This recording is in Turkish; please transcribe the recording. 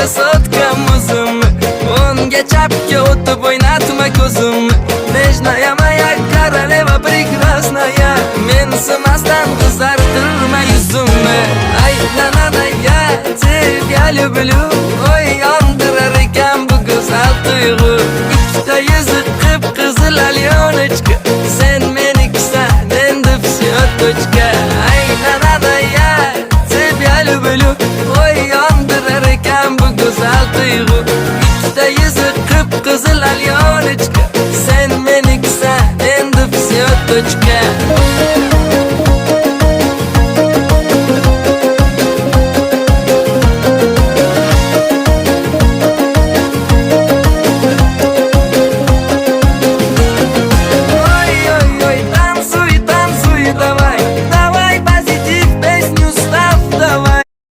Qara sotgan muzimni o'nga chapga o'tib o'ynatma ko'zimni. Nejnaya королева прекрасная, mensimasdan qizartirma yuzimni. Ay nananaya тебя люблю, oy yondirar ekan bu go'zal tuyg'u. Ikkita yuzi qip-qizil alyonechka, sen menikisan endi всё точка. Ay nananaya тебя люблю, oy yondirar ekan bu go'zal tuyg'u. Ikkita yuzi qip-qizil alyonechka, sen menikisan endi всё точка.